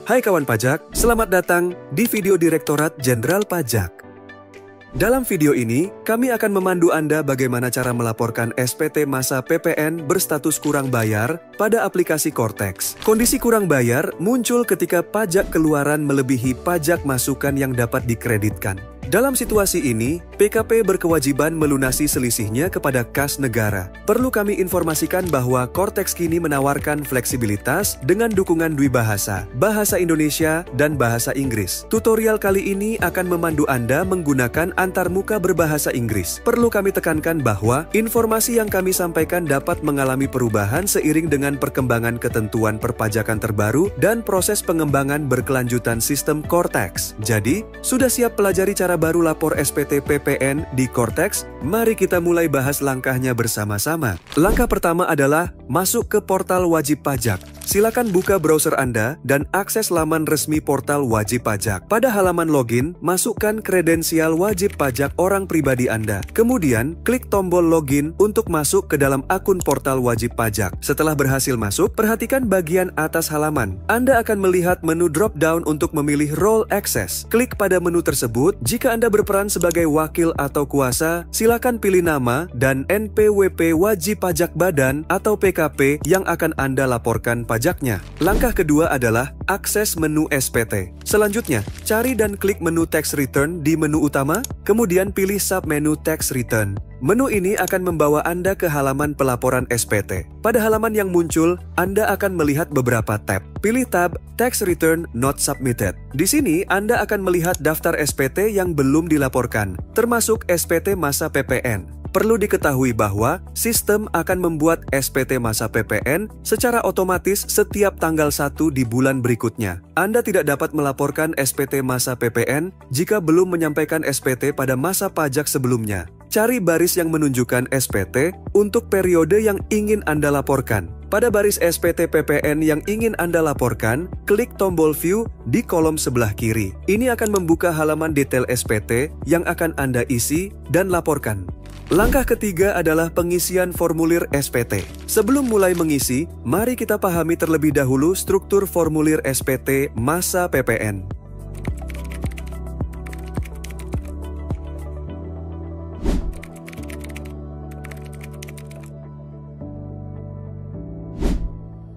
Hai kawan pajak, selamat datang di video Direktorat Jenderal Pajak. Dalam video ini, kami akan memandu Anda bagaimana cara melaporkan SPT masa PPN berstatus kurang bayar pada aplikasi Cortex. Kondisi kurang bayar muncul ketika pajak keluaran melebihi pajak masukan yang dapat dikreditkan. Dalam situasi ini, PKP berkewajiban melunasi selisihnya kepada kas negara. Perlu kami informasikan bahwa Cortex kini menawarkan fleksibilitas dengan dukungan dwibahasa, bahasa Indonesia, dan bahasa Inggris. Tutorial kali ini akan memandu Anda menggunakan antarmuka berbahasa Inggris. Perlu kami tekankan bahwa informasi yang kami sampaikan dapat mengalami perubahan seiring dengan perkembangan ketentuan perpajakan terbaru dan proses pengembangan berkelanjutan sistem Cortex. Jadi, sudah siap pelajari cara baru lapor SPT PPN di Cortex? Mari kita mulai bahas langkahnya bersama-sama. Langkah pertama adalah masuk ke portal wajib pajak. Silakan buka browser Anda dan akses laman resmi portal wajib pajak. Pada halaman login, masukkan kredensial wajib pajak orang pribadi Anda. Kemudian, klik tombol login untuk masuk ke dalam akun portal wajib pajak. Setelah berhasil masuk, perhatikan bagian atas halaman. Anda akan melihat menu drop-down untuk memilih role access. Klik pada menu tersebut. Jika Anda berperan sebagai wakil atau kuasa, silakan pilih nama dan NPWP wajib pajak badan atau PKP yang akan Anda laporkan pajaknya. Langkah kedua adalah akses menu SPT. Selanjutnya, cari dan klik menu Tax Return di menu utama, kemudian pilih submenu Tax Return. Menu ini akan membawa Anda ke halaman pelaporan SPT. Pada halaman yang muncul, Anda akan melihat beberapa tab. Pilih tab Tax Return Not Submitted. Di sini, Anda akan melihat daftar SPT yang belum dilaporkan, termasuk SPT masa PPN. Perlu diketahui bahwa sistem akan membuat SPT masa PPN secara otomatis setiap tanggal 1 di bulan berikutnya. Anda tidak dapat melaporkan SPT masa PPN jika belum menyampaikan SPT pada masa pajak sebelumnya. Cari baris yang menunjukkan SPT untuk periode yang ingin Anda laporkan. Pada baris SPT PPN yang ingin Anda laporkan, klik tombol View di kolom sebelah kiri. Ini akan membuka halaman detail SPT yang akan Anda isi dan laporkan. Langkah ketiga adalah pengisian formulir SPT. Sebelum mulai mengisi, mari kita pahami terlebih dahulu struktur formulir SPT masa PPN.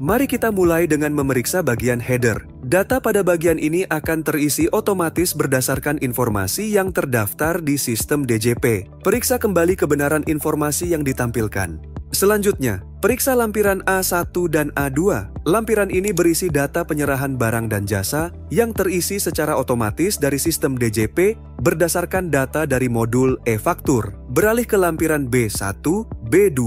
Mari kita mulai dengan memeriksa bagian header. Data pada bagian ini akan terisi otomatis berdasarkan informasi yang terdaftar di sistem DJP. Periksa kembali kebenaran informasi yang ditampilkan. Selanjutnya, periksa lampiran A1 dan A2. Lampiran ini berisi data penyerahan barang dan jasa yang terisi secara otomatis dari sistem DJP berdasarkan data dari modul e-faktur. Beralih ke lampiran B1, B2,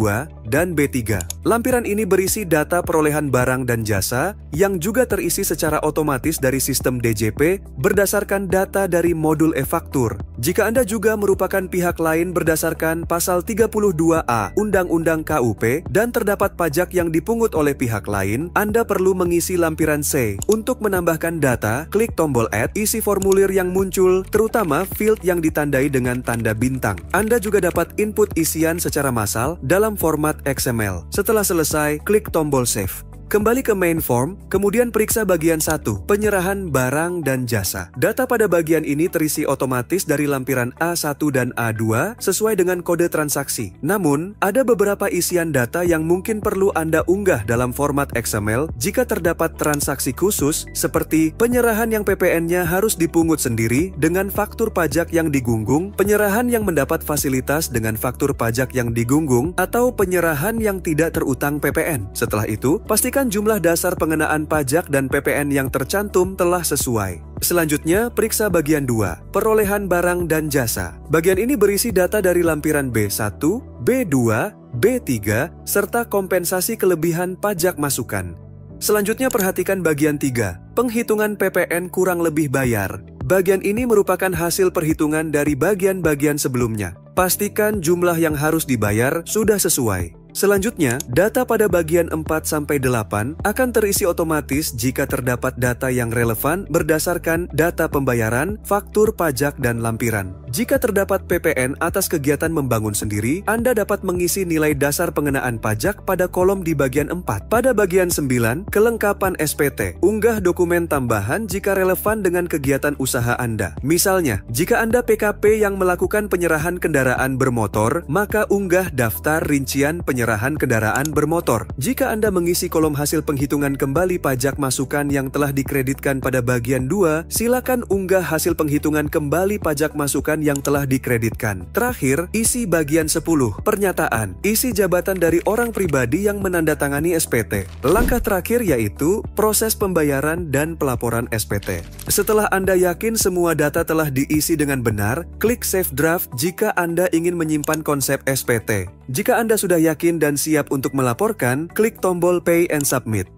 dan B3. Lampiran ini berisi data perolehan barang dan jasa yang juga terisi secara otomatis dari sistem DJP berdasarkan data dari modul e-faktur. Jika Anda juga merupakan pihak lain berdasarkan pasal 32A Undang-Undang KUP dan terdapat pajak yang dipungut oleh pihak lain, Anda perlu mengisi lampiran C. Untuk menambahkan data, klik tombol Add, isi formulir yang muncul, terutama field yang ditandai dengan tanda bintang. Anda juga dapat input isian secara massal dalam format XML. Setelah selesai, klik tombol Save. Kembali ke main form, kemudian periksa bagian 1, penyerahan barang dan jasa. Data pada bagian ini terisi otomatis dari lampiran A1 dan A2 sesuai dengan kode transaksi. Namun, ada beberapa isian data yang mungkin perlu Anda unggah dalam format XML jika terdapat transaksi khusus seperti penyerahan yang PPN-nya harus dipungut sendiri dengan faktur pajak yang digunggung, penyerahan yang mendapat fasilitas dengan faktur pajak yang digunggung, atau penyerahan yang tidak terutang PPN. Setelah itu, pastikan jumlah dasar pengenaan pajak dan PPN yang tercantum telah sesuai. Selanjutnya, periksa bagian 2, perolehan barang dan jasa. Bagian ini berisi data dari lampiran B1, B2, B3, serta kompensasi kelebihan pajak masukan. Selanjutnya perhatikan bagian 3, penghitungan PPN kurang lebih bayar. Bagian ini merupakan hasil perhitungan dari bagian-bagian sebelumnya. Pastikan jumlah yang harus dibayar sudah sesuai. Selanjutnya, data pada bagian 4-8 akan terisi otomatis jika terdapat data yang relevan berdasarkan data pembayaran, faktur pajak, dan lampiran. Jika terdapat PPN atas kegiatan membangun sendiri, Anda dapat mengisi nilai dasar pengenaan pajak pada kolom di bagian 4. Pada bagian 9, kelengkapan SPT. Unggah dokumen tambahan jika relevan dengan kegiatan usaha Anda. Misalnya, jika Anda PKP yang melakukan penyerahan kendaraan bermotor, maka unggah daftar rincian penyerahan kendaraan bermotor. Jika Anda mengisi kolom hasil penghitungan kembali pajak masukan yang telah dikreditkan pada bagian 2, silakan unggah hasil penghitungan kembali pajak masukan yang telah dikreditkan. Terakhir, isi bagian 10, pernyataan. Isi jabatan dari orang pribadi yang menandatangani SPT. Langkah terakhir yaitu proses pembayaran dan pelaporan SPT. Setelah Anda yakin semua data telah diisi dengan benar, klik Save Draft jika Anda ingin menyimpan konsep SPT. Jika Anda sudah yakin dan siap untuk melaporkan, klik tombol Pay and Submit.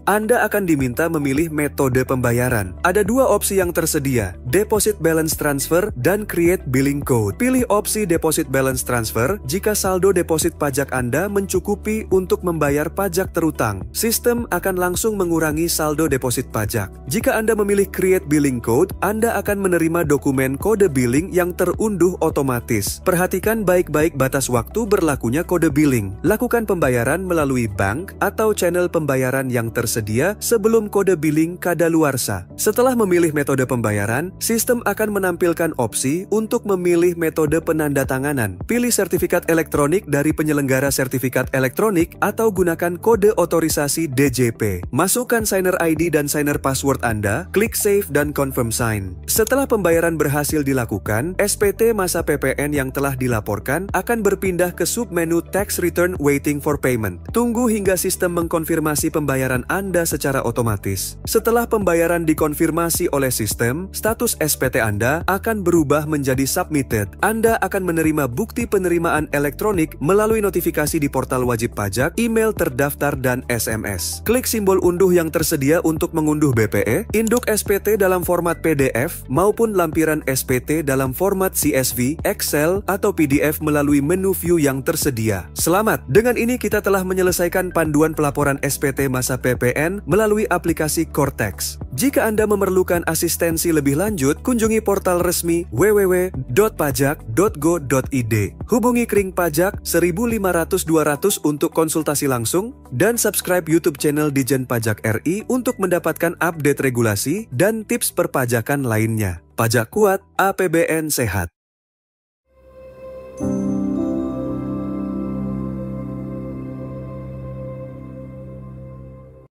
Anda akan diminta memilih metode pembayaran. Ada dua opsi yang tersedia, Deposit Balance Transfer dan Create Billing Code. Pilih opsi Deposit Balance Transfer jika saldo deposit pajak Anda mencukupi untuk membayar pajak terutang. Sistem akan langsung mengurangi saldo deposit pajak. Jika Anda memilih Create Billing Code, Anda akan menerima dokumen kode billing yang terunduh otomatis. Perhatikan baik-baik batas waktu berlakunya kode billing. Lakukan pembayaran melalui bank atau channel pembayaran yang tersedia sebelum kode billing kadaluarsa. Setelah memilih metode pembayaran, sistem akan menampilkan opsi untuk memilih metode penandatanganan. Pilih sertifikat elektronik dari penyelenggara sertifikat elektronik atau gunakan kode otorisasi DJP. Masukkan signer ID dan signer password Anda, klik Save dan Confirm Sign. Setelah pembayaran berhasil dilakukan, SPT masa PPN yang telah dilaporkan akan berpindah ke submenu Tax Return Waiting for Payment. Tunggu hingga sistem mengkonfirmasi pembayaran Anda secara otomatis. Setelah pembayaran dikonfirmasi oleh sistem, status SPT Anda akan berubah menjadi submitted. Anda akan menerima bukti penerimaan elektronik melalui notifikasi di portal wajib pajak, email terdaftar, dan SMS. Klik simbol unduh yang tersedia untuk mengunduh BPE, induk SPT dalam format PDF, maupun lampiran SPT dalam format CSV, Excel, atau PDF melalui menu view yang tersedia. Selamat! Dengan ini kita telah menyelesaikan panduan pelaporan SPT masa PPN melalui aplikasi Cortex. Jika Anda memerlukan asistensi lebih lanjut, kunjungi portal resmi www.pajak.go.id. Hubungi Kring Pajak 1500-200 untuk konsultasi langsung dan subscribe YouTube channel Dijen Pajak RI untuk mendapatkan update regulasi dan tips perpajakan lainnya. Pajak kuat, APBN sehat.